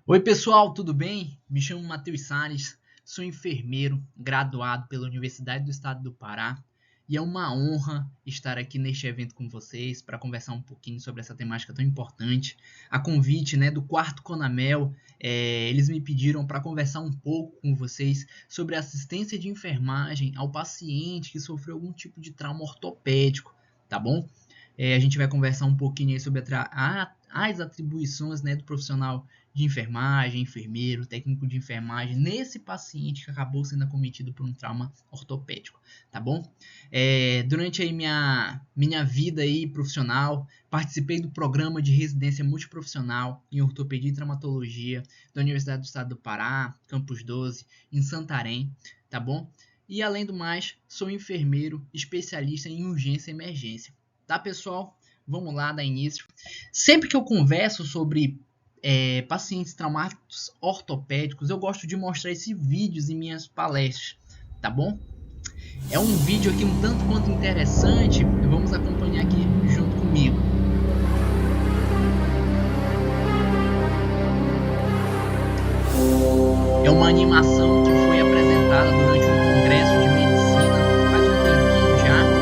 Oi pessoal, tudo bem? Me chamo Matheus Salles, sou enfermeiro graduado pela Universidade do Estado do Pará e é uma honra estar aqui neste evento com vocês para conversar um pouquinho sobre essa temática tão importante. A convite do quarto Conamel, eles me pediram para conversar um pouco com vocês sobre assistência de enfermagem ao paciente que sofreu algum tipo de trauma ortopédico, tá bom? A gente vai conversar um pouquinho aí sobre as atribuições do profissional de enfermagem, enfermeiro, técnico de enfermagem, nesse paciente que acabou sendo acometido por um trauma ortopédico, tá bom? Durante aí minha vida aí profissional, participei do programa de residência multiprofissional em ortopedia e traumatologia da Universidade do Estado do Pará, Campus 12, em Santarém, tá bom? E além do mais, sou enfermeiro especialista em urgência e emergência. Tá, pessoal? Vamos lá, dar início. Sempre que eu converso sobre pacientes traumáticos ortopédicos, eu gosto de mostrar esses vídeos em minhas palestras, tá bom? É um vídeo aqui um tanto quanto interessante, vamos acompanhar aqui junto comigo. É uma animação que foi apresentada durante um congresso de medicina faz um tempinho já.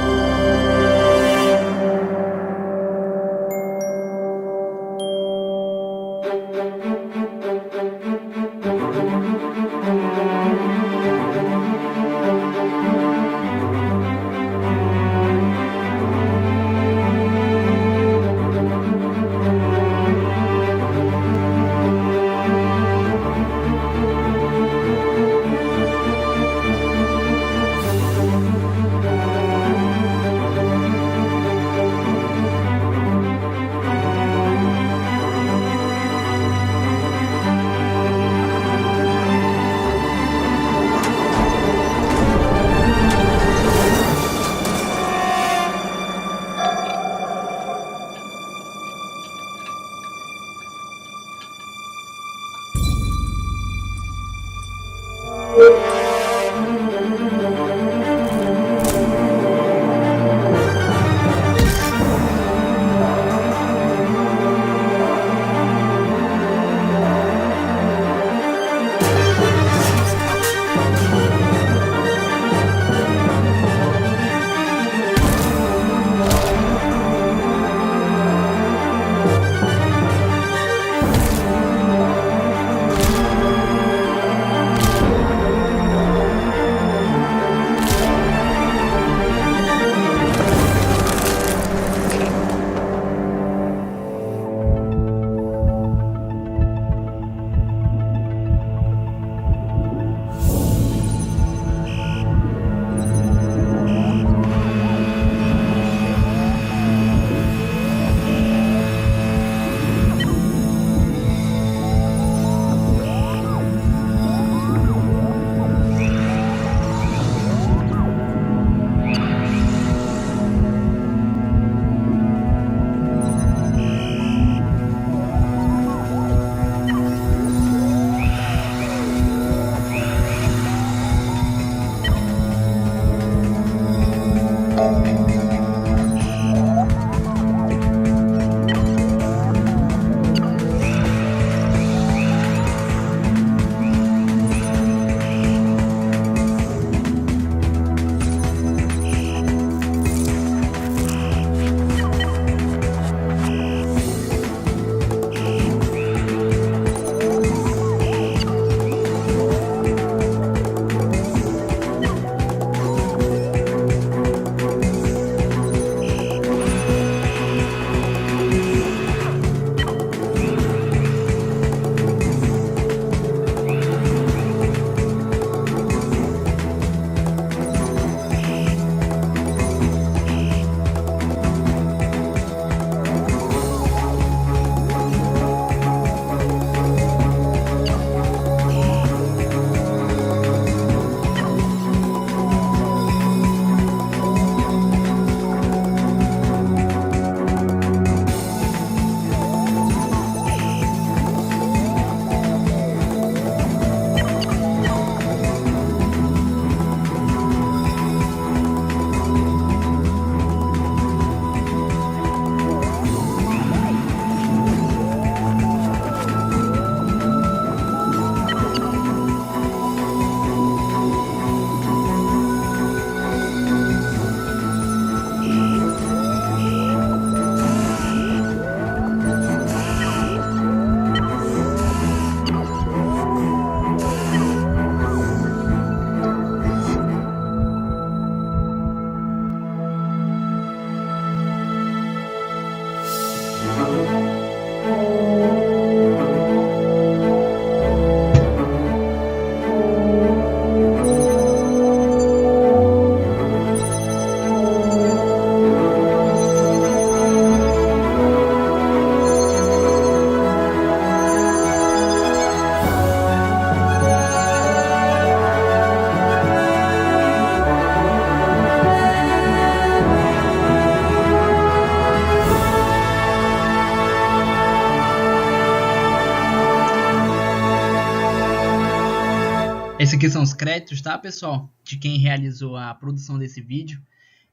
Esses aqui são os créditos, tá, pessoal? De quem realizou a produção desse vídeo.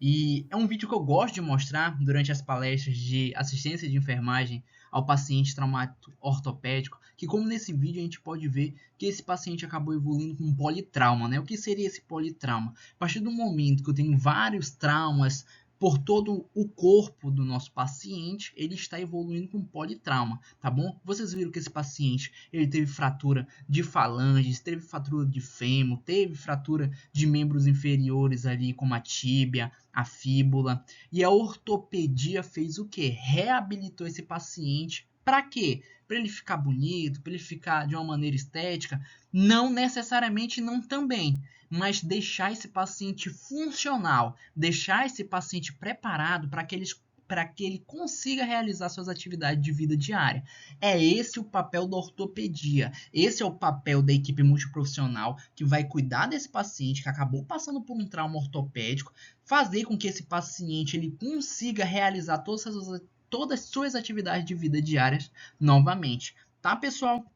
E é um vídeo que eu gosto de mostrar durante as palestras de assistência de enfermagem ao paciente traumático ortopédico, que como nesse vídeo a gente pode ver que esse paciente acabou evoluindo com um politrauma, né? O que seria esse politrauma? A partir do momento que eu tenho vários traumas por todo o corpo do nosso paciente, ele está evoluindo com politrauma, tá bom? Vocês viram que esse paciente, ele teve fratura de falanges, teve fratura de fêmur, teve fratura de membros inferiores ali, como a tíbia, a fíbula, e a ortopedia fez o quê? Reabilitou esse paciente. Para quê? Para ele ficar bonito, para ele ficar de uma maneira estética? Não necessariamente, não também, mas deixar esse paciente funcional, deixar esse paciente preparado para que ele consiga realizar suas atividades de vida diária. É esse o papel da ortopedia. Esse é o papel da equipe multiprofissional que vai cuidar desse paciente que acabou passando por um trauma ortopédico, fazer com que esse paciente ele consiga realizar todas as suas atividades de vida diárias novamente. Tá, pessoal?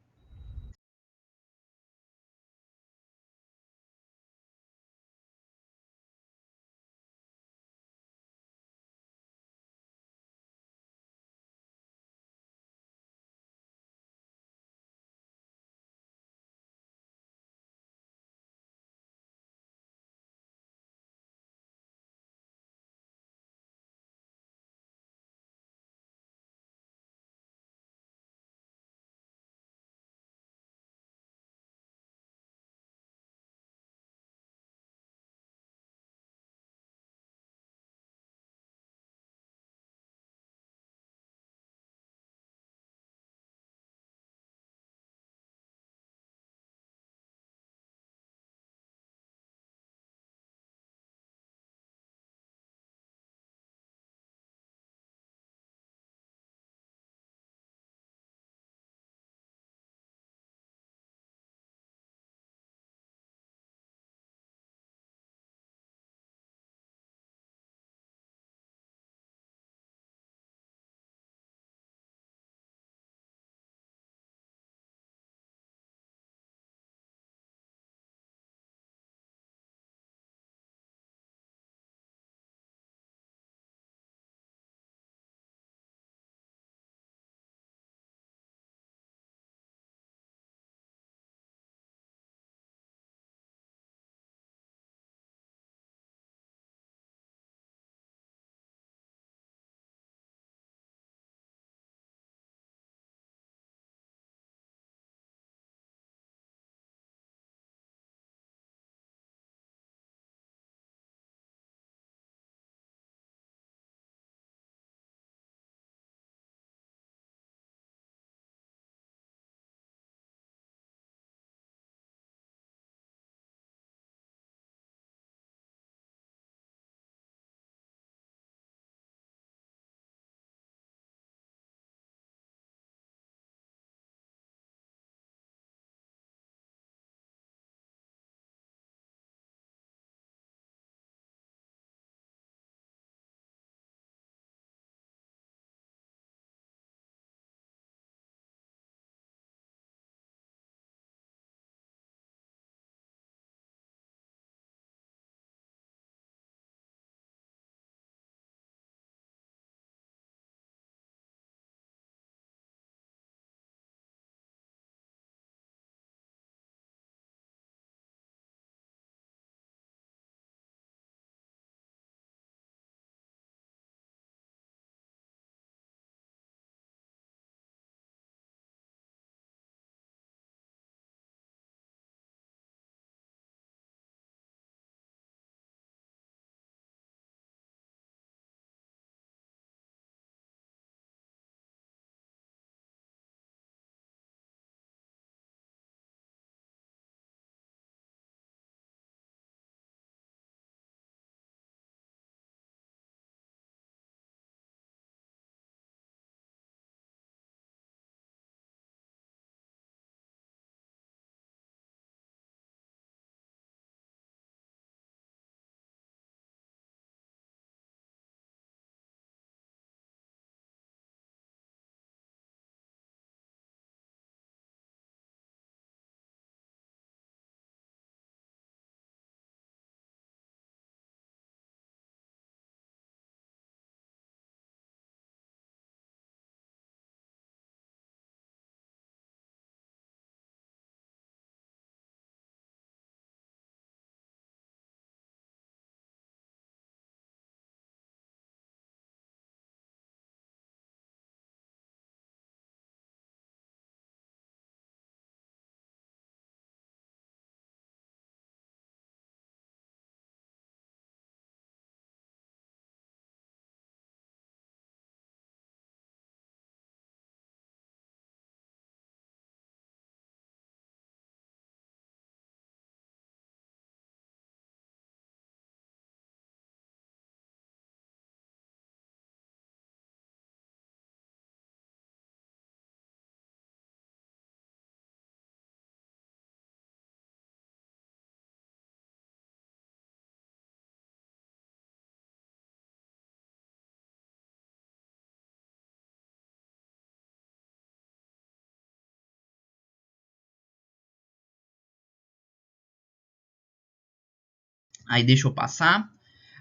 Aí deixa eu passar.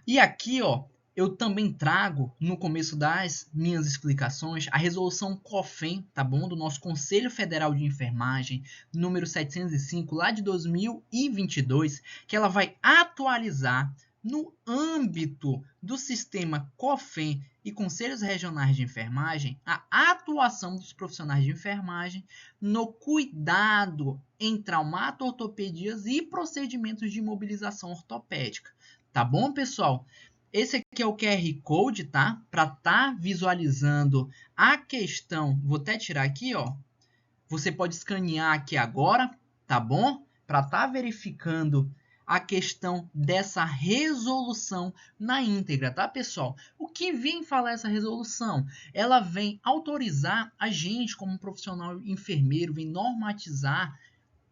E aqui, ó, eu também trago, no começo das minhas explicações, a resolução COFEN, tá bom? Do nosso Conselho Federal de Enfermagem, número 705, lá de 2022, que ela vai atualizar no âmbito do sistema COFEN e Conselhos Regionais de Enfermagem, a atuação dos profissionais de enfermagem no cuidado em traumato-ortopedias e procedimentos de imobilização ortopédica. Tá bom, pessoal? Esse aqui é o QR Code, tá? Para estar visualizando a questão. Vou até tirar aqui, ó. Você pode escanear aqui agora, tá bom? Para estar verificando a questão dessa resolução na íntegra, tá, pessoal? O que vem falar essa resolução? Ela vem autorizar a gente, como profissional enfermeiro, vem normatizar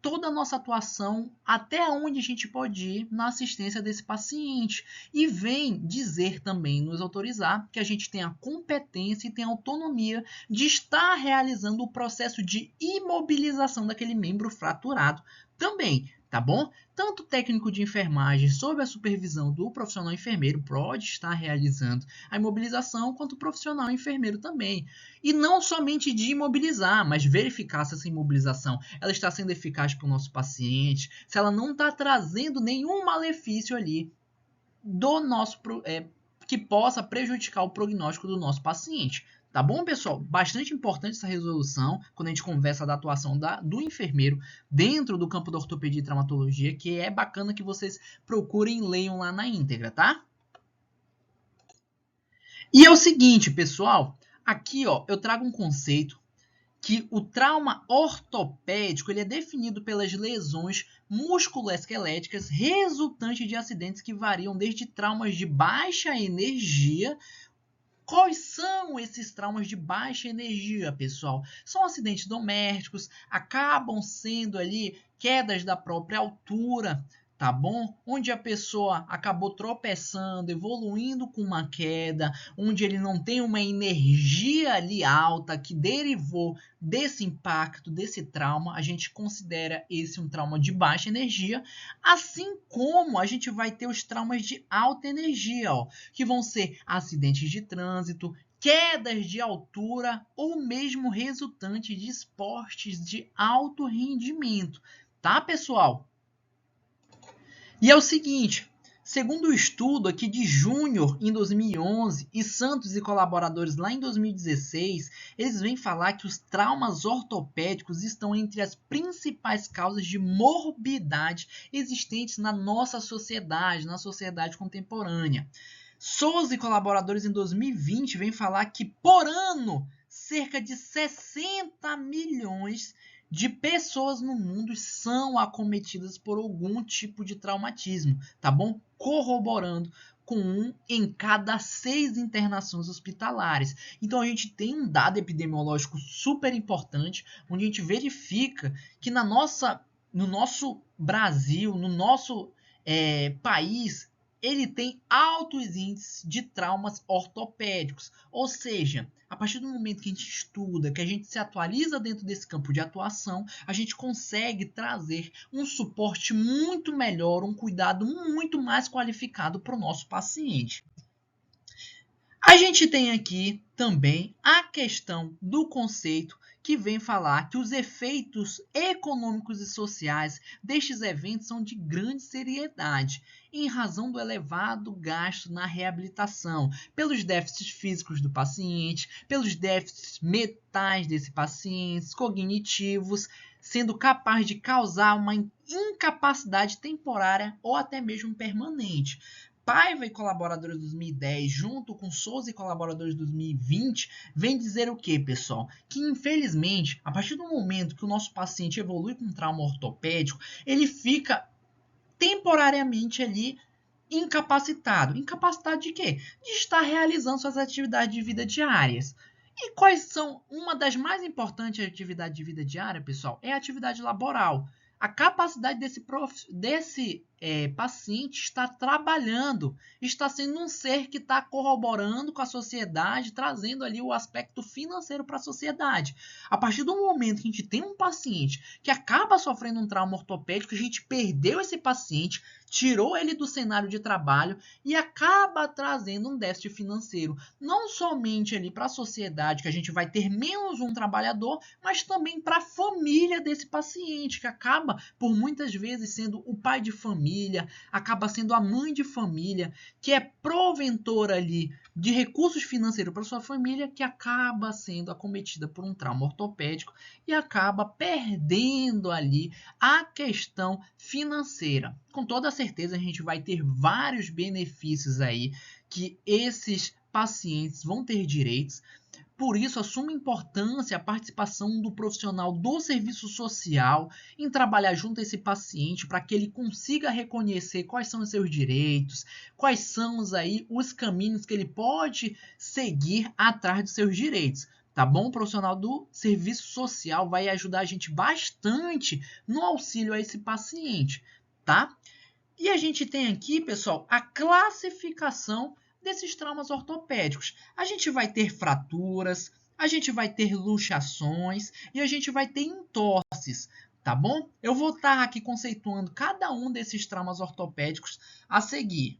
toda a nossa atuação, até onde a gente pode ir na assistência desse paciente. E vem dizer também, nos autorizar, que a gente tem a competência e tem a autonomia de estar realizando o processo de imobilização daquele membro fraturado também, tá bom? Tanto o técnico de enfermagem, sob a supervisão do profissional enfermeiro, pode estar realizando a imobilização, quanto o profissional enfermeiro também. E não somente de imobilizar, mas verificar se essa imobilização ela está sendo eficaz para o nosso paciente, se ela não está trazendo nenhum malefício ali do nosso que possa prejudicar o prognóstico do nosso paciente. Tá bom, pessoal? Bastante importante essa resolução quando a gente conversa da atuação do enfermeiro dentro do campo da ortopedia e traumatologia, que é bacana que vocês procurem e leiam lá na íntegra, tá? E é o seguinte, pessoal, aqui ó, eu trago um conceito que o trauma ortopédico ele é definido pelas lesões musculoesqueléticas resultantes de acidentes que variam desde traumas de baixa energia. Quais são esses traumas de baixa energia, pessoal? São acidentes domésticos, acabam sendo ali quedas da própria altura, tá bom? Onde a pessoa acabou tropeçando, evoluindo com uma queda, onde ele não tem uma energia ali alta que derivou desse impacto, desse trauma, a gente considera esse um trauma de baixa energia, assim como a gente vai ter os traumas de alta energia, ó, que vão ser acidentes de trânsito, quedas de altura ou mesmo resultantes de esportes de alto rendimento, tá, pessoal? E é o seguinte, segundo o estudo aqui de Júnior em 2011 e Santos e colaboradores lá em 2016, eles vêm falar que os traumas ortopédicos estão entre as principais causas de morbidade existentes na nossa sociedade, na sociedade contemporânea. Souza e colaboradores em 2020 vêm falar que por ano cerca de 60 milhões de pessoas no mundo são acometidas por algum tipo de traumatismo, tá bom? Corroborando com 1 em cada 6 internações hospitalares. Então a gente tem um dado epidemiológico super importante, onde a gente verifica que no nosso Brasil, no nosso país, ele tem altos índices de traumas ortopédicos, ou seja, a partir do momento que a gente estuda, que a gente se atualiza dentro desse campo de atuação, a gente consegue trazer um suporte muito melhor, um cuidado muito mais qualificado para o nosso paciente. A gente tem aqui também a questão do conceito que vem falar que os efeitos econômicos e sociais destes eventos são de grande seriedade, em razão do elevado gasto na reabilitação, pelos déficits físicos do paciente, pelos déficits mentais desse paciente, cognitivos, sendo capaz de causar uma incapacidade temporária ou até mesmo permanente. Paiva e colaboradores de 2010, junto com Souza e colaboradores de 2020, vem dizer o que, pessoal? Que infelizmente, a partir do momento que o nosso paciente evolui com trauma ortopédico, ele fica temporariamente ali incapacitado. Incapacitado de quê? De estar realizando suas atividades de vida diárias. E quais são uma das mais importantes atividades de vida diária, pessoal? É a atividade laboral. A capacidade desse paciente estar trabalhando, está sendo um ser que está corroborando com a sociedade, trazendo ali o aspecto financeiro para a sociedade. A partir do momento que a gente tem um paciente que acaba sofrendo um trauma ortopédico, a gente perdeu esse paciente, tirou ele do cenário de trabalho e acaba trazendo um déficit financeiro, não somente ali para a sociedade, que a gente vai ter menos um trabalhador, mas também para a família desse paciente, que acaba, por muitas vezes, sendo o pai de família, acaba sendo a mãe de família, que é proventor ali de recursos financeiros para sua família, que acaba sendo acometida por um trauma ortopédico e acaba perdendo ali a questão financeira. Com toda certeza a gente vai ter vários benefícios aí que esses pacientes vão ter direitos. Por isso, a suma importância a participação do profissional do serviço social em trabalhar junto a esse paciente para que ele consiga reconhecer quais são os seus direitos, quais são aí os caminhos que ele pode seguir atrás dos seus direitos. Tá bom? O profissional do serviço social vai ajudar a gente bastante no auxílio a esse paciente, tá? E a gente tem aqui, pessoal, a classificação desses traumas ortopédicos. A gente vai ter fraturas, a gente vai ter luxações e a gente vai ter entorses, tá bom? Eu vou estar aqui conceituando cada um desses traumas ortopédicos a seguir.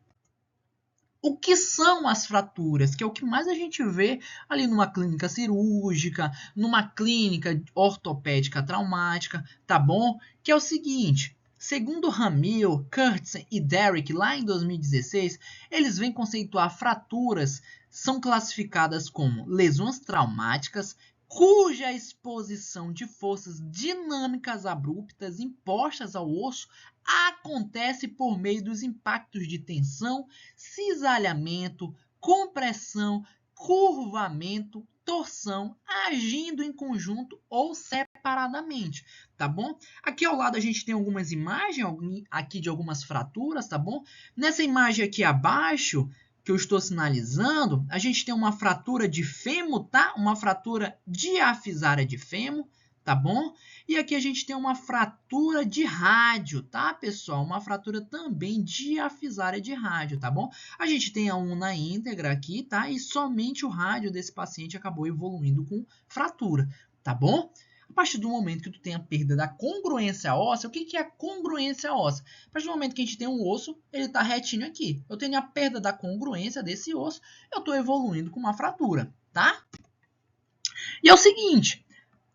O que são as fraturas? Que é o que mais a gente vê ali numa clínica cirúrgica, numa clínica ortopédica traumática, tá bom? Que é o seguinte, segundo Ramil, Kurtzen e Derrick, lá em 2016, eles vêm conceituar fraturas, são classificadas como lesões traumáticas, cuja exposição de forças dinâmicas abruptas impostas ao osso acontece por meio dos impactos de tensão, cisalhamento, compressão, curvamento, torção, agindo em conjunto ou separadamente, tá bom? Aqui ao lado a gente tem algumas imagens aqui de algumas fraturas, tá bom? Nessa imagem aqui abaixo, que eu estou sinalizando, a gente tem uma fratura de fêmur, tá? Uma fratura diafisária de fêmur, tá bom? E aqui a gente tem uma fratura de rádio, tá, pessoal? Uma fratura também diafisária de rádio, tá bom? A gente tem a una íntegra aqui, tá? E somente o rádio desse paciente acabou evoluindo com fratura, tá bom? A partir do momento que tu tem a perda da congruência óssea, o que é a congruência óssea? A partir do momento que a gente tem um osso, ele está retinho aqui. Eu tenho a perda da congruência desse osso, eu estou evoluindo com uma fratura, tá? E é o seguinte,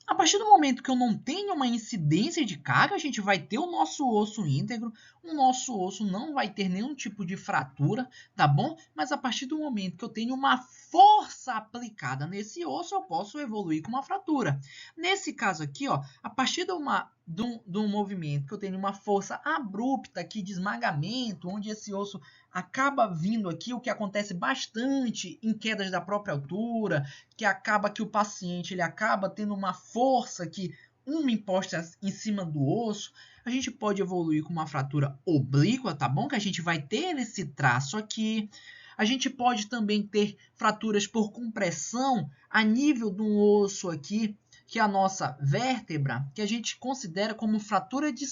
a partir do momento que eu não tenho uma incidência de carga, a gente vai ter o nosso osso íntegro, o nosso osso não vai ter nenhum tipo de fratura, tá bom? Mas a partir do momento que eu tenho uma força aplicada nesse osso, eu posso evoluir com uma fratura. Nesse caso aqui, ó, a partir de um movimento que eu tenho uma força abrupta aqui de esmagamento, onde esse osso acaba vindo aqui, o que acontece bastante em quedas da própria altura, que acaba que o paciente ele acaba tendo uma força que uma imposta em cima do osso, a gente pode evoluir com uma fratura oblíqua, tá bom? Que a gente vai ter esse traço aqui. A gente pode também ter fraturas por compressão a nível do osso aqui, que é a nossa vértebra, que a gente considera como fratura de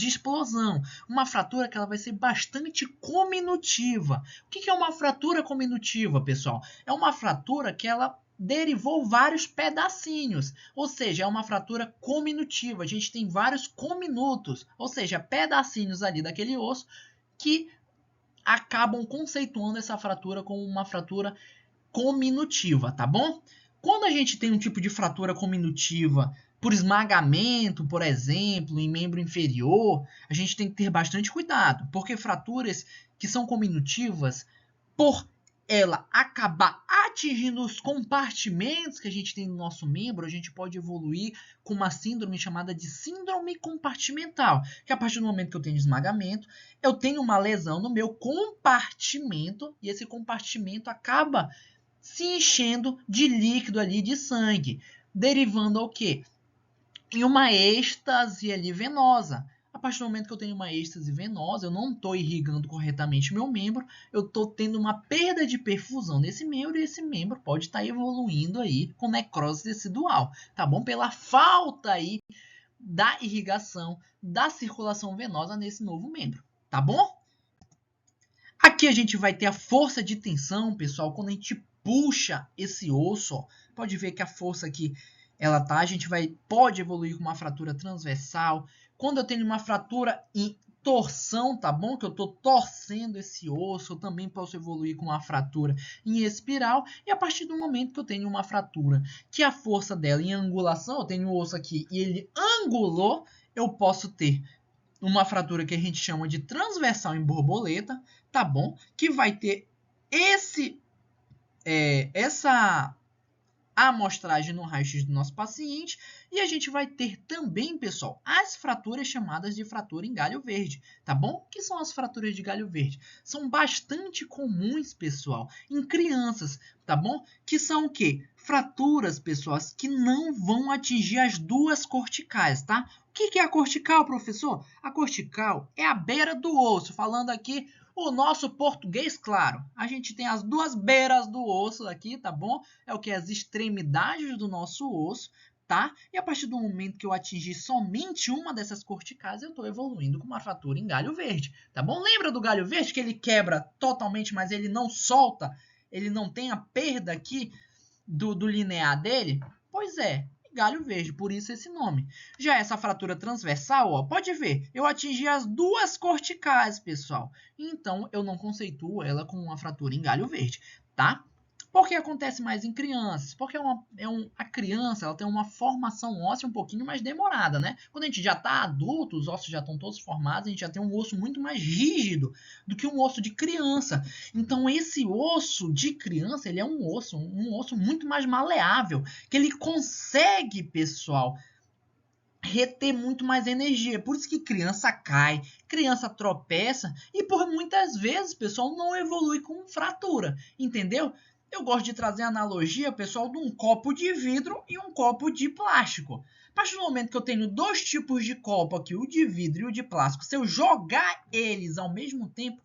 explosão. Uma fratura que ela vai ser bastante cominutiva. O que é uma fratura cominutiva, pessoal? É uma fratura que ela derivou vários pedacinhos, ou seja, é uma fratura cominutiva. A gente tem vários cominutos, ou seja, pedacinhos ali daquele osso que acabam conceituando essa fratura como uma fratura cominutiva, tá bom? Quando a gente tem um tipo de fratura cominutiva por esmagamento, por exemplo, em membro inferior, a gente tem que ter bastante cuidado, porque fraturas que são cominutivas, por ela acabar atingindo os compartimentos que a gente tem no nosso membro, a gente pode evoluir com uma síndrome chamada de síndrome compartimental, que a partir do momento que eu tenho esmagamento, eu tenho uma lesão no meu compartimento, e esse compartimento acaba se enchendo de líquido ali, de sangue, derivando ao quê? Em uma êxtase ali venosa. A partir do momento que eu tenho uma êxtase venosa, eu não estou irrigando corretamente meu membro, eu estou tendo uma perda de perfusão nesse membro e esse membro pode estar evoluindo aí com necrose tecidual, tá bom? Pela falta aí da irrigação, da circulação venosa nesse novo membro, tá bom? Aqui a gente vai ter a força de tensão, pessoal, quando a gente puxa esse osso, ó, pode ver que a força aqui, ela tá, pode evoluir com uma fratura transversal. Quando eu tenho uma fratura torção, tá bom? Que eu tô torcendo esse osso, eu também posso evoluir com uma fratura em espiral, e a partir do momento que eu tenho uma fratura, que a força dela em angulação, eu tenho o osso aqui e ele angulou, eu posso ter uma fratura que a gente chama de transversal em borboleta, tá bom? Que vai ter essa amostragem no raio-x do nosso paciente, e a gente vai ter também, pessoal, as fraturas chamadas de fratura em galho verde, tá bom? O que são as fraturas de galho verde? São bastante comuns, pessoal, em crianças, tá bom? Que são o quê? Fraturas, pessoal, que não vão atingir as duas corticais, tá? O que é a cortical, professor? A cortical é a beira do osso, falando aqui o nosso português, claro. A gente tem as duas beiras do osso aqui, tá bom? É o que? As extremidades do nosso osso, tá? E a partir do momento que eu atingir somente uma dessas corticais, eu estou evoluindo com uma fratura em galho verde, tá bom? Lembra do galho verde que ele quebra totalmente, mas ele não solta, ele não tem a perda aqui do linear dele? Pois é, galho verde, por isso esse nome. Já essa fratura transversal, ó, pode ver, eu atingi as duas corticais, pessoal. Então, eu não conceituo ela como uma fratura em galho verde, tá? Por que acontece mais em crianças? Porque a criança ela tem uma formação óssea um pouquinho mais demorada, né? Quando a gente já está adulto, os ossos já estão todos formados, a gente já tem um osso muito mais rígido do que um osso de criança. Então, esse osso de criança, ele é um osso muito mais maleável, que ele consegue, pessoal, reter muito mais energia. Por isso que criança cai, criança tropeça e por muitas vezes, pessoal, não evolui com fratura, entendeu? Eu gosto de trazer a analogia, pessoal, de um copo de vidro e um copo de plástico. A partir do momento que eu tenho dois tipos de copo aqui, o de vidro e o de plástico, se eu jogar eles ao mesmo tempo,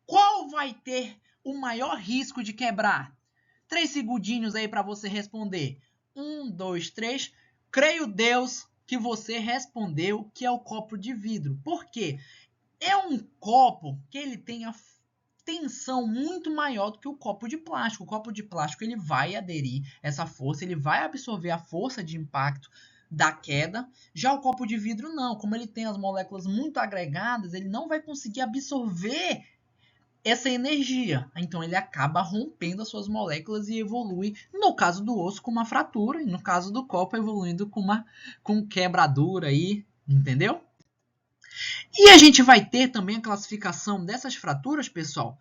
qual vai ter o maior risco de quebrar? 3 segundinhos aí para você responder. 1, 2, 3. Creio Deus que você respondeu que é o copo de vidro. Por quê? É um copo que ele tem a tensão muito maior do que o copo de plástico. O copo de plástico ele vai aderir essa força, ele vai absorver a força de impacto da queda. Já o copo de vidro não, como ele tem as moléculas muito agregadas, ele não vai conseguir absorver essa energia. Então ele acaba rompendo as suas moléculas e evolui, no caso do osso, com uma fratura, e no caso do copo, evoluindo com quebradura aí, entendeu? E a gente vai ter também a classificação dessas fraturas, pessoal,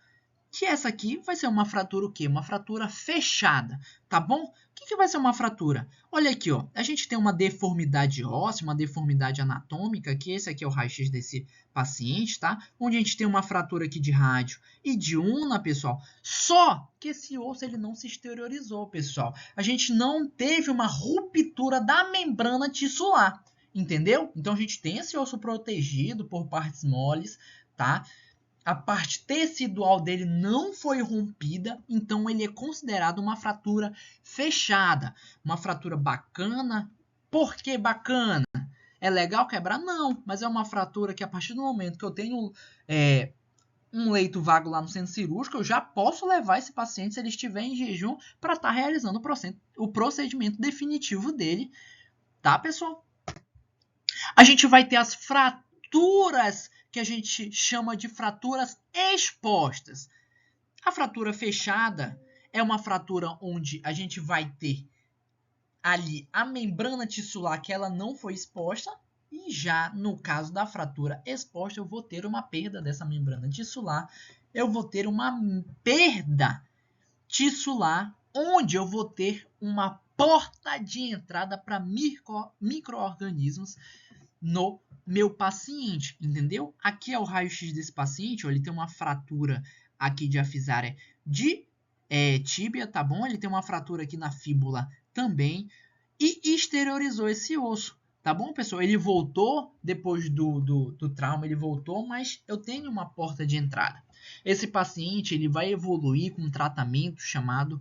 que essa aqui vai ser uma fratura o quê? Uma fratura fechada, tá bom? O que vai ser uma fratura? Olha aqui, ó, a gente tem uma deformidade óssea, uma deformidade anatômica, que esse aqui é o raio-x desse paciente, tá? Onde a gente tem uma fratura aqui de rádio e de ulna, pessoal. Só que esse osso ele não se exteriorizou, pessoal. A gente não teve uma ruptura da membrana tissular, entendeu? Então a gente tem esse osso protegido por partes moles, tá? A parte tecidual dele não foi rompida, então ele é considerado uma fratura fechada. Uma fratura bacana. Por que bacana? É legal quebrar? Não, mas é uma fratura que a partir do momento que eu tenho um leito vago lá no centro cirúrgico, eu já posso levar esse paciente, se ele estiver em jejum, para estar realizando o procedimento definitivo dele, tá, pessoal? A gente vai ter as fraturas que a gente chama de fraturas expostas. A fratura fechada é uma fratura onde a gente vai ter ali a membrana tissular que ela não foi exposta, e já no caso da fratura exposta eu vou ter uma perda dessa membrana tissular, eu vou ter uma perda tissular onde eu vou ter uma porta de entrada para micro-organismos no meu paciente, entendeu? Aqui é o raio-x desse paciente, ó, ele tem uma fratura aqui de afisária de tíbia, tá bom? Ele tem uma fratura aqui na fíbula também e exteriorizou esse osso, tá bom, pessoal? Ele voltou depois do trauma, ele voltou, mas eu tenho uma porta de entrada. Esse paciente ele vai evoluir com um tratamento chamado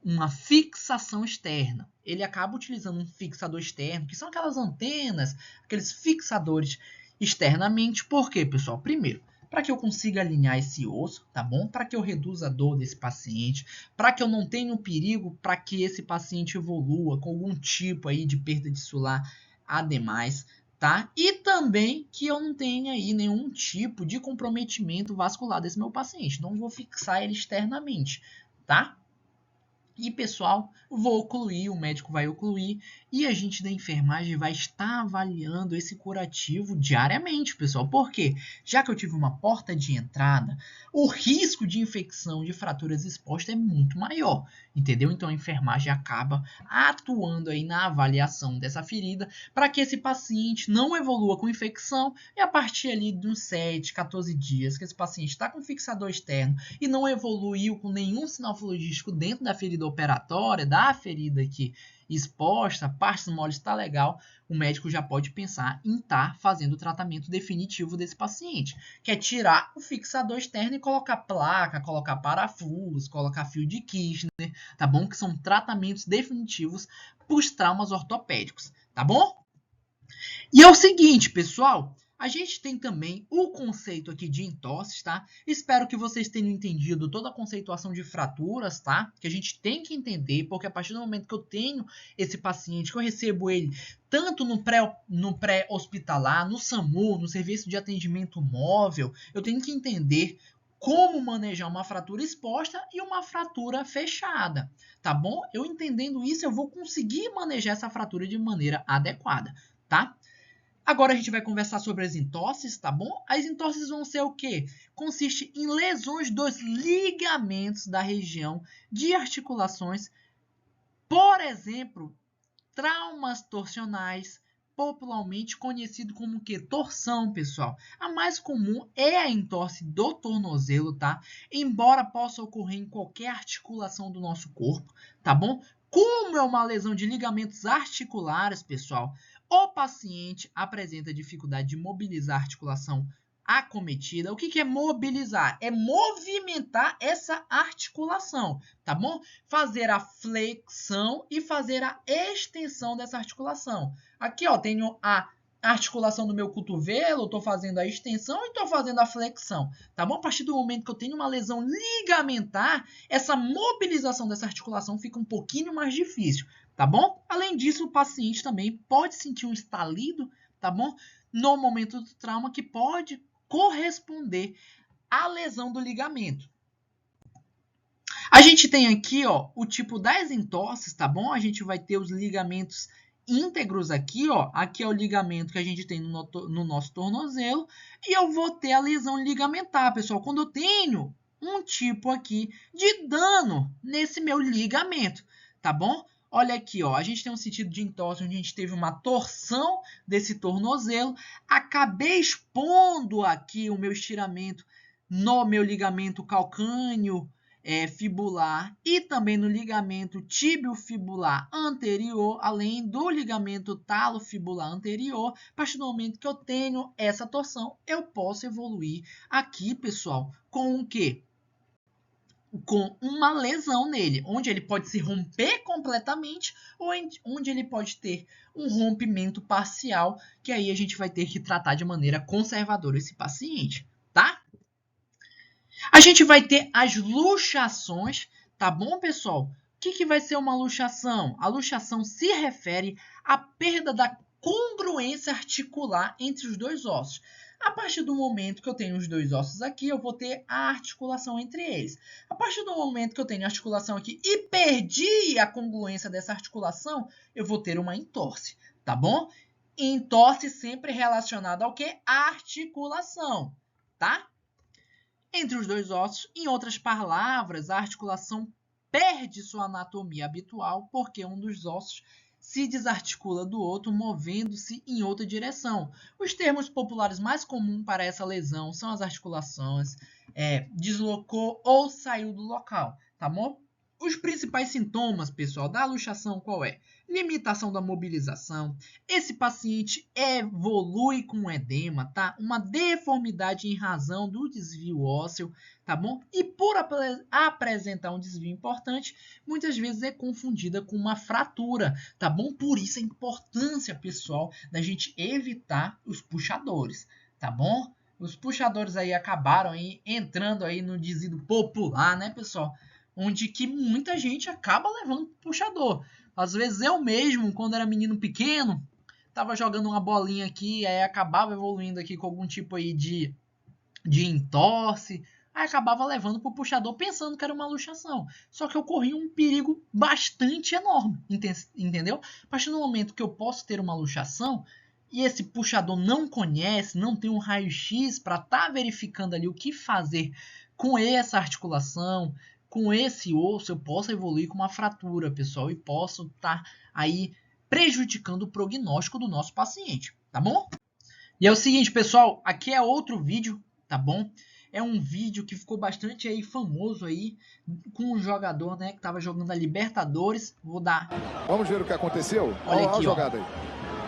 uma fixação externa. Ele acaba utilizando um fixador externo, que são aquelas antenas, aqueles fixadores externamente. Por quê, pessoal? Primeiro, para que eu consiga alinhar esse osso, tá bom? Para que eu reduza a dor desse paciente, para que eu não tenha um perigo para que esse paciente evolua com algum tipo aí de perda tissular ademais, tá? E também que eu não tenha aí nenhum tipo de comprometimento vascular desse meu paciente. Não vou fixar ele externamente, tá? E, pessoal, vou ocluir, o médico vai ocluir e a gente da enfermagem vai estar avaliando esse curativo diariamente, pessoal. Por quê? Já que eu tive uma porta de entrada, o risco de infecção de fraturas expostas é muito maior, entendeu? Então a enfermagem acaba atuando aí na avaliação dessa ferida para que esse paciente não evolua com infecção e a partir ali dos 7, 14 dias que esse paciente está com fixador externo e não evoluiu com nenhum sinal flogístico dentro da ferida operatória, da ferida aqui exposta, a parte do mole está legal, o médico já pode pensar em estar fazendo o tratamento definitivo desse paciente, que é tirar o fixador externo e colocar placa, colocar parafuso, colocar fio de Kirchner, tá bom? Que são tratamentos definitivos para os traumas ortopédicos, tá bom? E é o seguinte, pessoal, a gente tem também o conceito aqui de entorses, tá? Espero que vocês tenham entendido toda a conceituação de fraturas, tá? Que a gente tem que entender, porque a partir do momento que eu tenho esse paciente, que eu recebo ele tanto no pré-hospitalar, no SAMU, no serviço de atendimento móvel, eu tenho que entender como manejar uma fratura exposta e uma fratura fechada, tá bom? Eu entendendo isso, eu vou conseguir manejar essa fratura de maneira adequada, tá? Agora a gente vai conversar sobre as entorses, tá bom? As entorses vão ser o quê? Consiste em lesões dos ligamentos da região de articulações, por exemplo, traumas torsionais, popularmente conhecido como que torção, pessoal. A mais comum é a entorse do tornozelo, tá? Embora possa ocorrer em qualquer articulação do nosso corpo, tá bom? Como é uma lesão de ligamentos articulares, pessoal, o paciente apresenta dificuldade de mobilizar a articulação acometida. O que é mobilizar? É movimentar essa articulação, tá bom? Fazer a flexão e fazer a extensão dessa articulação. Aqui, ó, tenho a articulação do meu cotovelo, estou fazendo a extensão e estou fazendo a flexão, tá bom? A partir do momento que eu tenho uma lesão ligamentar, essa mobilização dessa articulação fica um pouquinho mais difícil, tá bom? Além disso, o paciente também pode sentir um estalido, tá bom? No momento do trauma, que pode corresponder à lesão do ligamento. A gente tem aqui, ó, o tipo das entorses, tá bom? A gente vai ter os ligamentos íntegros aqui, ó. Aqui é o ligamento que a gente tem no nosso tornozelo. E eu vou ter a lesão ligamentar, pessoal, quando eu tenho um tipo aqui de dano nesse meu ligamento, tá bom? Olha aqui, ó, a gente tem um sentido de entorse onde a gente teve uma torção desse tornozelo. Acabei expondo aqui o meu estiramento no meu ligamento calcâneo fibular e também no ligamento tibio-fibular anterior, além do ligamento talo-fibular anterior. A partir do momento que eu tenho essa torção, eu posso evoluir aqui, pessoal, com o quê? Com uma lesão nele, onde ele pode se romper completamente ou onde ele pode ter um rompimento parcial, que aí a gente vai ter que tratar de maneira conservadora esse paciente, tá? A gente vai ter as luxações, tá bom, pessoal? O que vai ser uma luxação? A luxação se refere à perda da congruência articular entre os dois ossos. A partir do momento que eu tenho os dois ossos aqui, eu vou ter a articulação entre eles. A partir do momento que eu tenho a articulação aqui e perdi a congruência dessa articulação, eu vou ter uma entorse, tá bom? Entorse sempre relacionada ao que? Articulação, tá? Entre os dois ossos, em outras palavras, a articulação perde sua anatomia habitual porque um dos ossos se desarticula do outro, movendo-se em outra direção. Os termos populares mais comuns para essa lesão são as articulações, deslocou ou saiu do local, tá bom? Os principais sintomas, pessoal, da luxação qual é? Limitação da mobilização. Esse paciente evolui com edema, tá? Uma deformidade em razão do desvio ósseo, tá bom? E por apresentar um desvio importante, muitas vezes é confundida com uma fratura, tá bom? Por isso a importância, pessoal, da gente evitar os puxadores, tá bom? Os puxadores aí acabaram aí entrando aí no desvio popular, né, pessoal? Onde que muita gente acaba levando puxador. Às vezes eu mesmo, quando era menino pequeno, tava jogando uma bolinha aqui, aí acabava evoluindo aqui com algum tipo aí de entorse, aí acabava levando pro puxador pensando que era uma luxação. Só que eu corri um perigo bastante enorme, entendeu? A partir do momento que eu posso ter uma luxação e esse puxador não conhece, não tem um raio-x para estar verificando ali o que fazer com essa articulação, com esse osso, eu posso evoluir com uma fratura, pessoal, e posso estar aí prejudicando o prognóstico do nosso paciente, tá bom? E é o seguinte, pessoal, aqui é outro vídeo, tá bom? É um vídeo que ficou bastante aí famoso aí com um jogador, né, que estava jogando a Libertadores. Vou dar. Vamos ver o que aconteceu? Olha aqui, a jogada aí.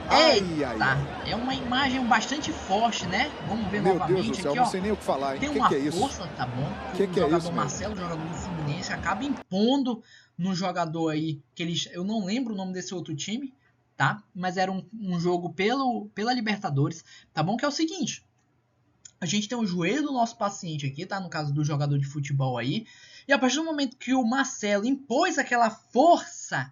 Eita, é uma imagem bastante forte, né? Vamos ver Meu novamente Deus do céu, aqui, não ó. sei nem o que falar, hein? Tem Que uma é isso? força, tá bom? Que o é jogador isso, Marcelo, jogador do Fluminense, acaba impondo no jogador aí, que eles, eu não lembro o nome desse outro time, tá? Mas era um jogo pela Libertadores, tá bom? Que é o seguinte, a gente tem o joelho do nosso paciente aqui, tá? No caso do jogador de futebol aí. E a partir do momento que o Marcelo impôs aquela força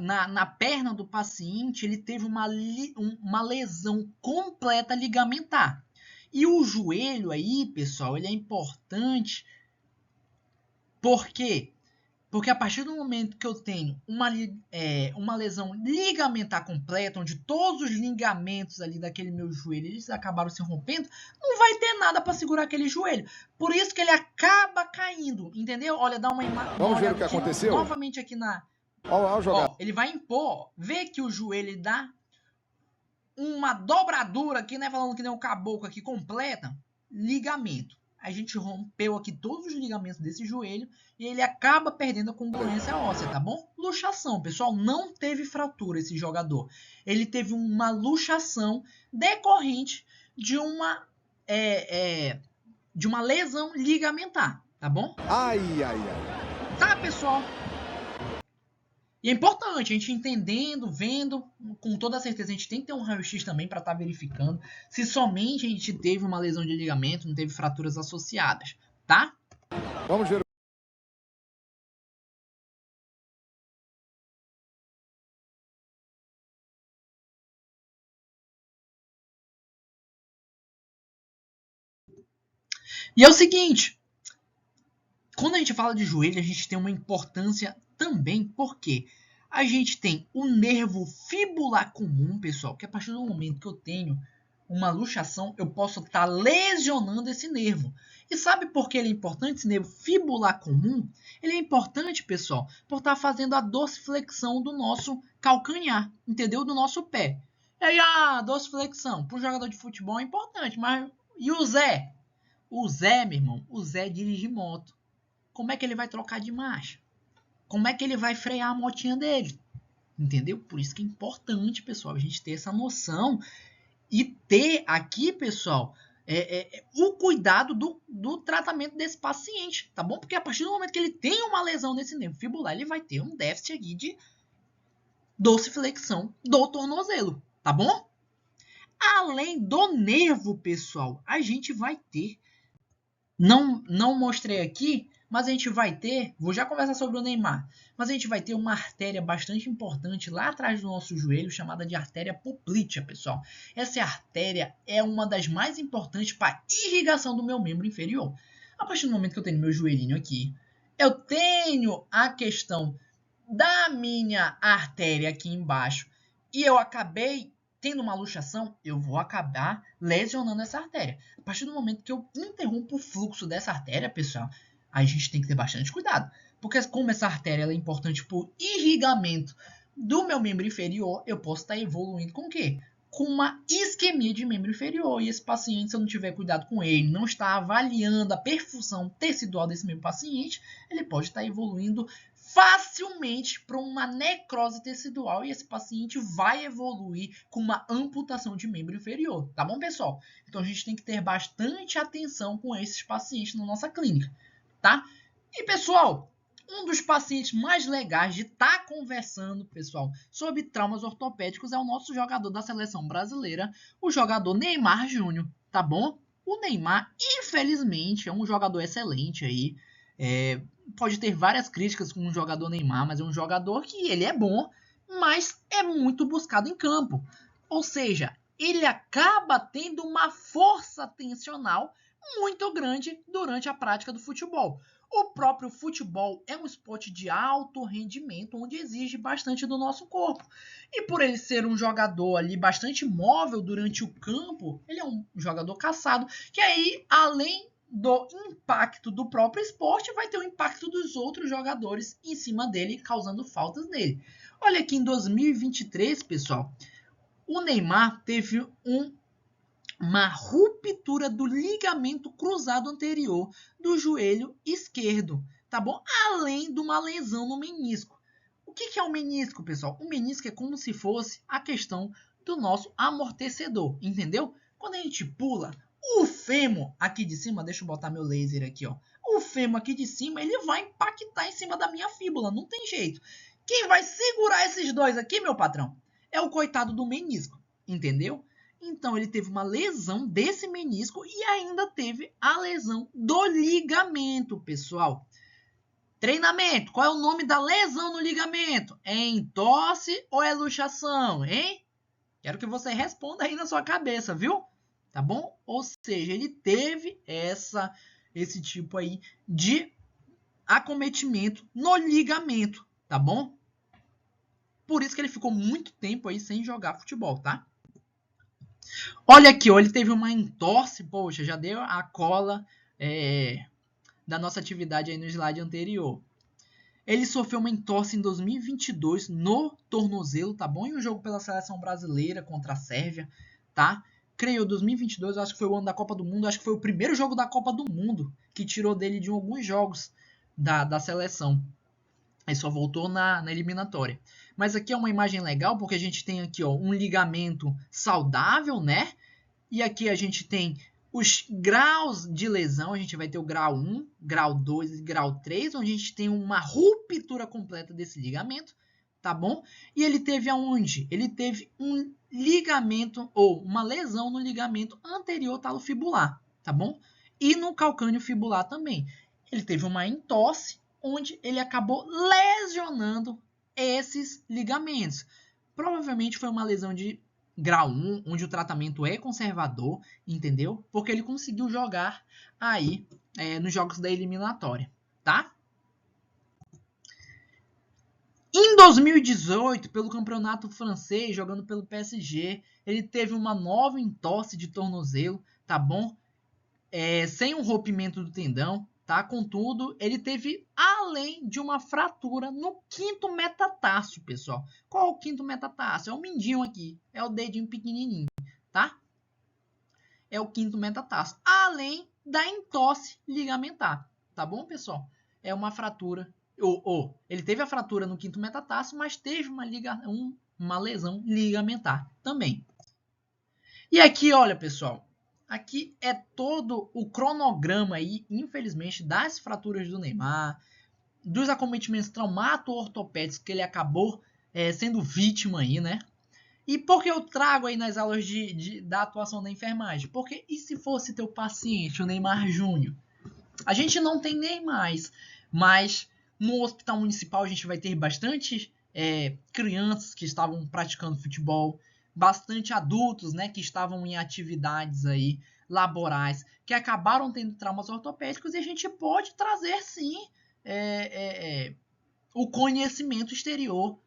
na perna do paciente, ele teve uma lesão completa ligamentar. E o joelho aí, pessoal, ele é importante. Por quê? Porque a partir do momento que eu tenho uma lesão ligamentar completa, onde todos os ligamentos ali daquele meu joelho eles acabaram se rompendo, não vai ter nada para segurar aquele joelho. Por isso que ele acaba caindo, entendeu? Olha, dá uma imagem. Vamos ver o que aconteceu? Novamente aqui na. Ó, ele vai impor, vê que o joelho dá uma dobradura aqui, né? Falando que nem um caboclo aqui completa, ligamento. A gente rompeu aqui todos os ligamentos desse joelho e ele acaba perdendo a congruência óssea, tá bom? Luxação, pessoal, não teve fratura esse jogador. Ele teve uma luxação decorrente de uma lesão ligamentar, tá bom? Tá, pessoal? E é importante a gente entendendo, vendo, com toda certeza a gente tem que ter um raio-x também para estar verificando se somente a gente teve uma lesão de ligamento, não teve fraturas associadas, tá? Vamos ver. E é o seguinte, quando a gente fala de joelho, a gente tem uma importância também, porque a gente tem o nervo fibular comum, pessoal, que a partir do momento que eu tenho uma luxação, eu posso estar lesionando esse nervo. E sabe por que ele é importante, esse nervo fibular comum? Ele é importante, pessoal, por estar fazendo a dorsiflexão do nosso calcanhar, entendeu? Do nosso pé. E aí, a dorsiflexão, para um jogador de futebol é importante, mas e o Zé? O Zé, meu irmão, o Zé dirige moto. Como é que ele vai trocar de marcha? Como é que ele vai frear a motinha dele? Entendeu? Por isso que é importante, pessoal, a gente ter essa noção e ter aqui, pessoal, o cuidado do tratamento desse paciente, tá bom? Porque a partir do momento que ele tem uma lesão nesse nervo fibular, ele vai ter um déficit aqui de dorsiflexão do tornozelo, tá bom? Além do nervo, pessoal, a gente vai ter, não mostrei aqui, mas a gente vai ter, vou já conversar sobre o Neymar, mas a gente vai ter uma artéria bastante importante lá atrás do nosso joelho, chamada de artéria poplítea, pessoal. Essa artéria é uma das mais importantes para a irrigação do meu membro inferior. A partir do momento que eu tenho meu joelhinho aqui, eu tenho a questão da minha artéria aqui embaixo e eu acabei tendo uma luxação, eu vou acabar lesionando essa artéria. A partir do momento que eu interrompo o fluxo dessa artéria, pessoal, a gente tem que ter bastante cuidado. Porque como essa artéria é importante para o irrigamento do meu membro inferior, eu posso estar evoluindo com o quê? Com uma isquemia de membro inferior. E esse paciente, se eu não tiver cuidado com ele, não está avaliando a perfusão tecidual desse meu paciente, ele pode estar evoluindo facilmente para uma necrose tecidual e esse paciente vai evoluir com uma amputação de membro inferior, tá bom, pessoal? Então a gente tem que ter bastante atenção com esses pacientes na nossa clínica, tá? E, pessoal, um dos pacientes mais legais de estar conversando, pessoal, sobre traumas ortopédicos é o nosso jogador da seleção brasileira, o jogador Neymar Júnior, tá bom? O Neymar, infelizmente, é um jogador excelente aí, pode ter várias críticas com o jogador Neymar, mas é um jogador que ele é bom, mas é muito buscado em campo. Ou seja, ele acaba tendo uma força tensional muito grande durante a prática do futebol. O próprio futebol é um esporte de alto rendimento, onde exige bastante do nosso corpo. E por ele ser um jogador ali bastante móvel durante o campo, ele é um jogador caçado, que aí, além do impacto do próprio esporte, vai ter o impacto dos outros jogadores em cima dele, causando faltas nele. Olha aqui em 2023, pessoal, o Neymar teve uma ruptura do ligamento cruzado anterior do joelho esquerdo, tá bom? Além de uma lesão no menisco. O que é o menisco, pessoal? O menisco é como se fosse a questão do nosso amortecedor, entendeu? Quando a gente pula, o fêmur aqui de cima, deixa eu botar meu laser aqui, ó. O fêmur aqui de cima, ele vai impactar em cima da minha fíbula, não tem jeito. Quem vai segurar esses dois aqui, meu patrão, é o coitado do menisco, entendeu? Então ele teve uma lesão desse menisco e ainda teve a lesão do ligamento, pessoal. Treinamento, qual é o nome da lesão no ligamento? É entorse ou é luxação, hein? Quero que você responda aí na sua cabeça, viu? Tá bom? Ou seja, ele teve esse tipo aí de acometimento no ligamento, tá bom? Por isso que ele ficou muito tempo aí sem jogar futebol, tá? Olha aqui, ó, ele teve uma entorse, poxa, já deu a cola da nossa atividade aí no slide anterior. Ele sofreu uma entorse em 2022 no tornozelo, tá bom? Em um jogo pela seleção brasileira contra a Sérvia, tá? Creio, 2022, eu acho que foi o ano da Copa do Mundo, acho que foi o primeiro jogo da Copa do Mundo que tirou dele de alguns jogos da seleção. Aí só voltou na eliminatória. Mas aqui é uma imagem legal, porque a gente tem aqui, ó, um ligamento saudável, né? E aqui a gente tem os graus de lesão. A gente vai ter o grau 1, grau 2 e grau 3, onde a gente tem uma ruptura completa desse ligamento, tá bom? E ele teve aonde? Ele teve um ligamento, ou uma lesão no ligamento anterior talofibular, tá bom? E no calcâneo fibular também. Ele teve uma entorse, onde ele acabou lesionando esses ligamentos. Provavelmente foi uma lesão de grau 1, onde o tratamento é conservador, entendeu? Porque ele conseguiu jogar aí nos jogos da eliminatória, tá? Em 2018, pelo campeonato francês, jogando pelo PSG, ele teve uma nova entorse de tornozelo, tá bom? Sem um rompimento do tendão, tá? Contudo, ele teve além de uma fratura no quinto metatarso, pessoal. Qual é o quinto metatarso? É o mindinho aqui, é o dedinho pequenininho, tá? É o quinto metatarso, além da entorse ligamentar, tá bom, pessoal? É uma fratura, ele teve a fratura no quinto metatarso, mas teve uma lesão ligamentar também. E aqui, olha, pessoal, aqui é todo o cronograma aí, infelizmente, das fraturas do Neymar, dos acometimentos traumato-ortopédicos que ele acabou sendo vítima aí, né? E por que eu trago aí nas aulas da atuação da enfermagem? Porque e se fosse teu paciente, o Neymar Júnior? A gente não tem nem mais, mas no hospital municipal a gente vai ter bastante crianças que estavam praticando futebol, bastante adultos, né, que estavam em atividades aí laborais, que acabaram tendo traumas ortopédicos, e a gente pode trazer sim o conhecimento exterior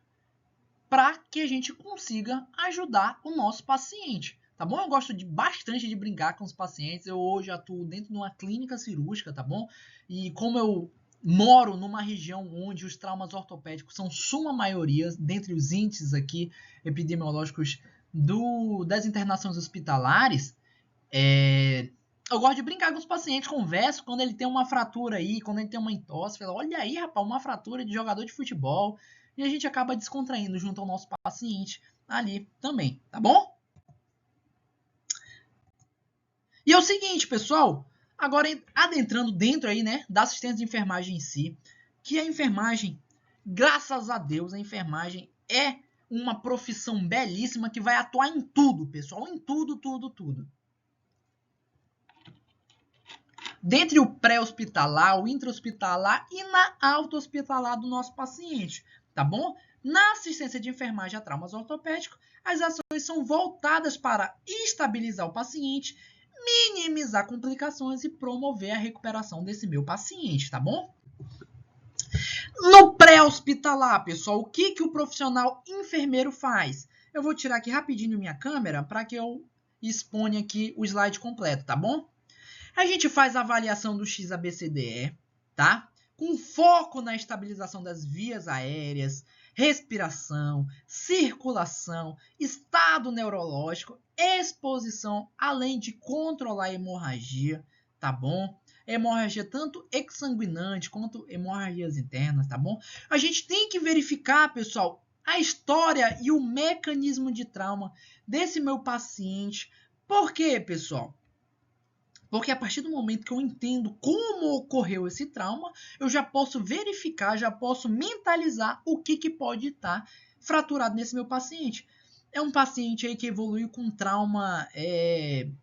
para que a gente consiga ajudar o nosso paciente, tá bom? Eu gosto bastante de brincar com os pacientes. Eu hoje atuo dentro de uma clínica cirúrgica, tá bom? E como eu moro numa região onde os traumas ortopédicos são suma maioria, dentre os índices aqui epidemiológicos das internações hospitalares, eu gosto de brincar com os pacientes, converso quando ele tem uma fratura aí, quando ele tem uma entorse, falo, olha aí, rapaz, uma fratura de jogador de futebol, e a gente acaba descontraindo junto ao nosso paciente ali também, tá bom? E é o seguinte, pessoal, agora adentrando dentro aí, né, da assistência de enfermagem em si, que a enfermagem, graças a Deus, a enfermagem é uma profissão belíssima que vai atuar em tudo, pessoal, em tudo, tudo, tudo. Dentre o pré-hospitalar, o intra-hospitalar e na alta-hospitalar do nosso paciente, tá bom? Na assistência de enfermagem a traumas ortopédicos, as ações são voltadas para estabilizar o paciente, minimizar complicações e promover a recuperação desse meu paciente, tá bom? No pré-hospitalar, pessoal, o que o profissional enfermeiro faz? Eu vou tirar aqui rapidinho minha câmera para que eu exponha aqui o slide completo, tá bom? A gente faz a avaliação do XABCDE, tá? Com foco na estabilização das vias aéreas, respiração, circulação, estado neurológico, exposição, além de controlar a hemorragia, tá bom? Hemorragia tanto exsanguinante quanto hemorragias internas, tá bom? A gente tem que verificar, pessoal, a história e o mecanismo de trauma desse meu paciente. Por quê, pessoal? Porque a partir do momento que eu entendo como ocorreu esse trauma, eu já posso verificar, já posso mentalizar o que pode estar fraturado nesse meu paciente. É um paciente aí que evoluiu com trauma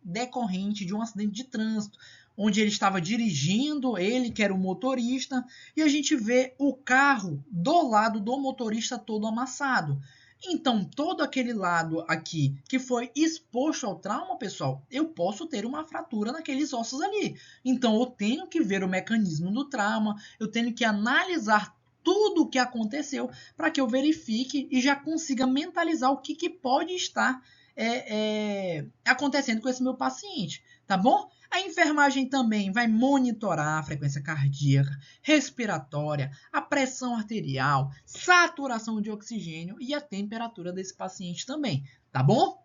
decorrente de um acidente de trânsito, onde ele estava dirigindo, ele que era o motorista, e a gente vê o carro do lado do motorista todo amassado. Então, todo aquele lado aqui que foi exposto ao trauma, pessoal, eu posso ter uma fratura naqueles ossos ali. Então, eu tenho que ver o mecanismo do trauma, eu tenho que analisar tudo o que aconteceu para que eu verifique e já consiga mentalizar o que pode estar acontecendo com esse meu paciente, tá bom? A enfermagem também vai monitorar a frequência cardíaca, respiratória, a pressão arterial, saturação de oxigênio e a temperatura desse paciente também, tá bom?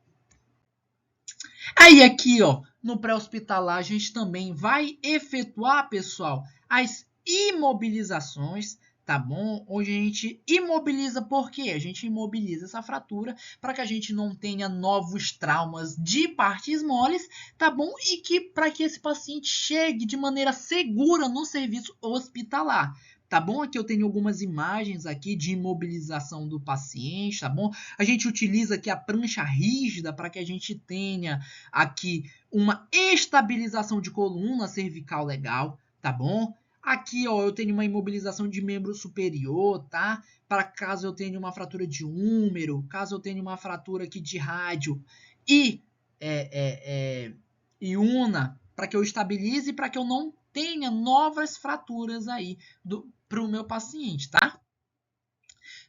Aí aqui, ó, no pré-hospitalar, a gente também vai efetuar, pessoal, as imobilizações, tá bom? Onde a gente imobiliza, por quê? A gente imobiliza essa fratura para que a gente não tenha novos traumas de partes moles, tá bom? E que para que esse paciente chegue de maneira segura no serviço hospitalar. Tá bom? Aqui eu tenho algumas imagens aqui de imobilização do paciente, tá bom? A gente utiliza aqui a prancha rígida para que a gente tenha aqui uma estabilização de coluna cervical legal, tá bom? Aqui, ó, eu tenho uma imobilização de membro superior, tá? Para caso eu tenha uma fratura de húmero, caso eu tenha uma fratura aqui de rádio e una, para que eu estabilize e para que eu não tenha novas fraturas aí para o meu paciente, tá?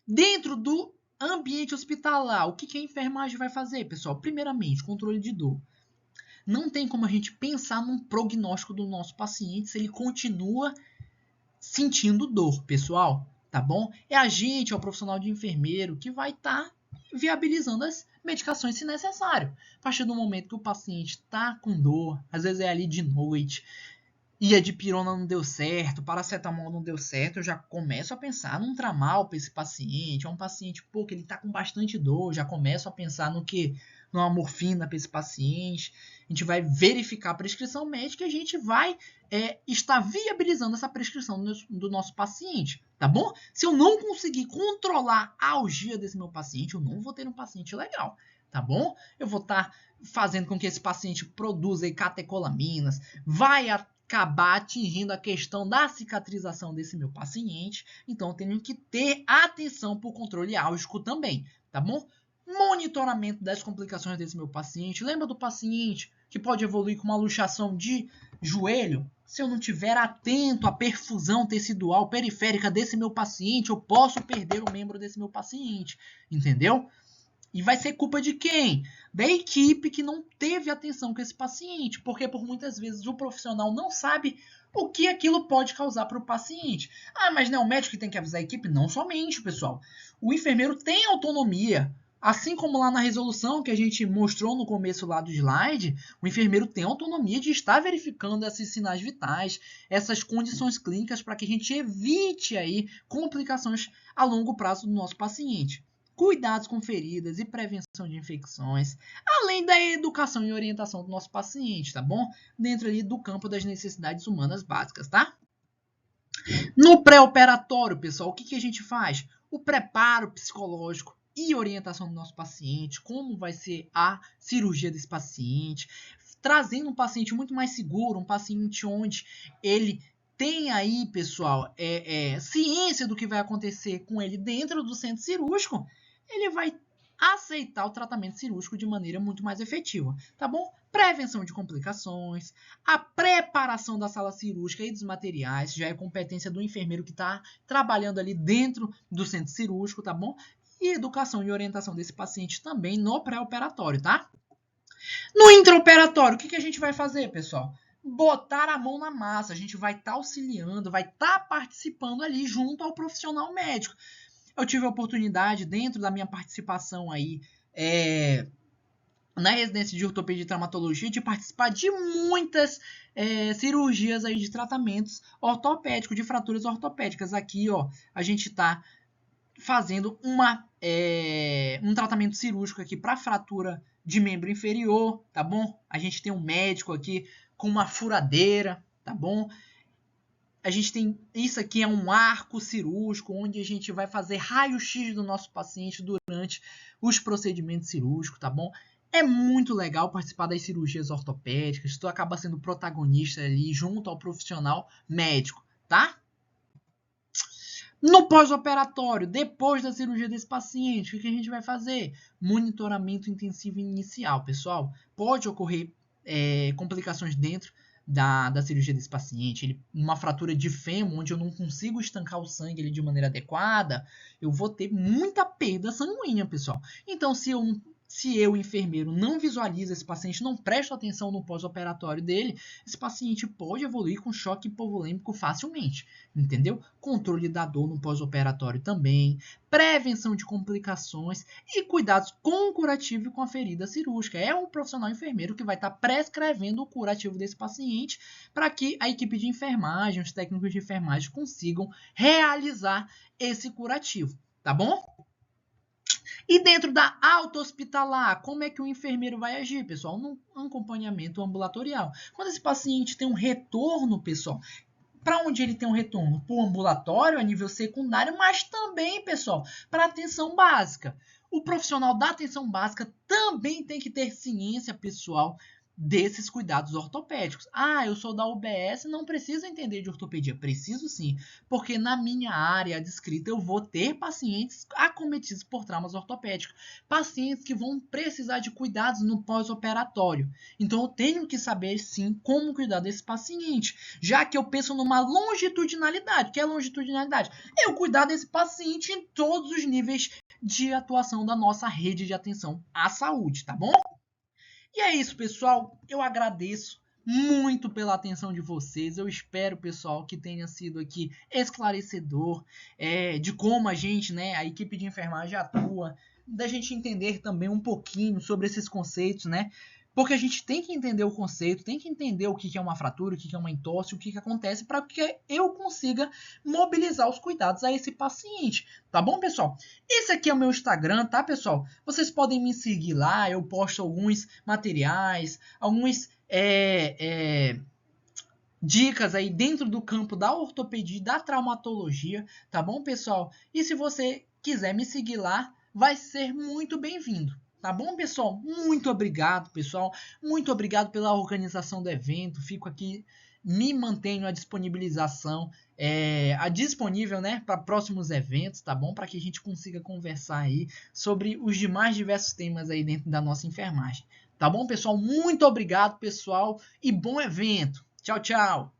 Dentro do ambiente hospitalar, o que a enfermagem vai fazer, pessoal? Primeiramente, controle de dor. Não tem como a gente pensar num prognóstico do nosso paciente se ele continua sentindo dor, pessoal, tá bom? É a gente, é o profissional de enfermeiro que vai estar viabilizando as medicações se necessário. A partir do momento que o paciente está com dor, às vezes é ali de noite, e a dipirona não deu certo, paracetamol não deu certo, eu já começo a pensar num tramal para esse paciente. É um paciente, pô, que ele está com bastante dor, já começo a pensar no que numa morfina para esse paciente. A gente vai verificar a prescrição médica e a gente vai estar viabilizando essa prescrição do nosso paciente, tá bom? Se eu não conseguir controlar a algia desse meu paciente, eu não vou ter um paciente legal, tá bom? Eu vou estar fazendo com que esse paciente produza catecolaminas, vai acabar atingindo a questão da cicatrização desse meu paciente. Então, eu tenho que ter atenção para o controle álgico também, tá bom? Monitoramento das complicações desse meu paciente. Lembra do paciente que pode evoluir com uma luxação de joelho? Se eu não estiver atento à perfusão tecidual periférica desse meu paciente, eu posso perder o membro desse meu paciente, entendeu? E vai ser culpa de quem? Da equipe que não teve atenção com esse paciente, porque por muitas vezes o profissional não sabe o que aquilo pode causar para o paciente. Ah, mas não é o médico que tem que avisar a equipe? Não somente, pessoal. O enfermeiro tem autonomia. Assim como lá na resolução que a gente mostrou no começo lá do slide, o enfermeiro tem autonomia de estar verificando esses sinais vitais, essas condições clínicas para que a gente evite aí complicações a longo prazo do nosso paciente. Cuidados com feridas e prevenção de infecções, além da educação e orientação do nosso paciente, tá bom? Dentro ali do campo das necessidades humanas básicas, tá? No pré-operatório, pessoal, o que a gente faz? O preparo psicológico e orientação do nosso paciente, como vai ser a cirurgia desse paciente, trazendo um paciente muito mais seguro, um paciente onde ele tem aí, pessoal, ciência do que vai acontecer com ele dentro do centro cirúrgico, ele vai aceitar o tratamento cirúrgico de maneira muito mais efetiva, tá bom? Prevenção de complicações, a preparação da sala cirúrgica e dos materiais, já é competência do enfermeiro que está trabalhando ali dentro do centro cirúrgico, tá bom? E educação e orientação desse paciente também no pré-operatório, tá? No intraoperatório, o que a gente vai fazer, pessoal? Botar a mão na massa, a gente vai estar auxiliando, vai estar participando ali junto ao profissional médico. Eu tive a oportunidade, dentro da minha participação aí, na residência de ortopedia e traumatologia, de participar de muitas cirurgias aí de tratamentos ortopédicos, de fraturas ortopédicas. Aqui, ó, a gente está fazendo um tratamento cirúrgico aqui para fratura de membro inferior, tá bom? A gente tem um médico aqui com uma furadeira, tá bom? A gente tem, isso aqui é um arco cirúrgico, onde a gente vai fazer raio-x do nosso paciente durante os procedimentos cirúrgicos, tá bom? É muito legal participar das cirurgias ortopédicas, tu acaba sendo protagonista ali junto ao profissional médico, tá? No pós-operatório, depois da cirurgia desse paciente, o que a gente vai fazer? Monitoramento intensivo inicial, pessoal. Pode ocorrer complicações dentro da cirurgia desse paciente. Uma fratura de fêmur, onde eu não consigo estancar o sangue ali de maneira adequada, eu vou ter muita perda sanguínea, pessoal. Então, se eu, enfermeiro, não visualizo esse paciente, não presto atenção no pós-operatório dele, esse paciente pode evoluir com choque hipovolêmico facilmente, entendeu? Controle da dor no pós-operatório também, prevenção de complicações e cuidados com o curativo e com a ferida cirúrgica. É um profissional enfermeiro que vai estar prescrevendo o curativo desse paciente para que a equipe de enfermagem, os técnicos de enfermagem consigam realizar esse curativo, tá bom? E dentro da alta hospitalar, como é que o enfermeiro vai agir, pessoal? No acompanhamento ambulatorial. Quando esse paciente tem um retorno, pessoal, para onde ele tem um retorno? Para o ambulatório, a nível secundário, mas também, pessoal, para a atenção básica. O profissional da atenção básica também tem que ter ciência, pessoal, desses cuidados ortopédicos. Ah, eu sou da UBS, não preciso entender de ortopedia. Preciso sim, porque na minha área descrita eu vou ter pacientes acometidos por traumas ortopédicos, pacientes que vão precisar de cuidados no pós-operatório. Então eu tenho que saber sim como cuidar desse paciente, já que eu penso numa longitudinalidade. O que é longitudinalidade? Eu cuidar desse paciente em todos os níveis de atuação da nossa rede de atenção à saúde, tá bom? E é isso, pessoal. Eu agradeço muito pela atenção de vocês. Eu espero, pessoal, que tenha sido aqui esclarecedor de como a gente, né, a equipe de enfermagem atua, da gente entender também um pouquinho sobre esses conceitos, né? Porque a gente tem que entender o conceito, tem que entender o que é uma fratura, o que é uma entorse, o que acontece, para que eu consiga mobilizar os cuidados a esse paciente. Tá bom, pessoal? Esse aqui é o meu Instagram, tá, pessoal? Vocês podem me seguir lá, eu posto alguns materiais, alguns dicas aí dentro do campo da ortopedia e da traumatologia, tá bom, pessoal? E se você quiser me seguir lá, vai ser muito bem-vindo. Tá bom, pessoal? Muito obrigado, pessoal. Muito obrigado pela organização do evento. Fico aqui, me mantenho à disponibilização, disponível, né, para próximos eventos, tá bom? Para que a gente consiga conversar aí sobre os demais diversos temas aí dentro da nossa enfermagem. Tá bom, pessoal? Muito obrigado, pessoal, e bom evento. Tchau, tchau.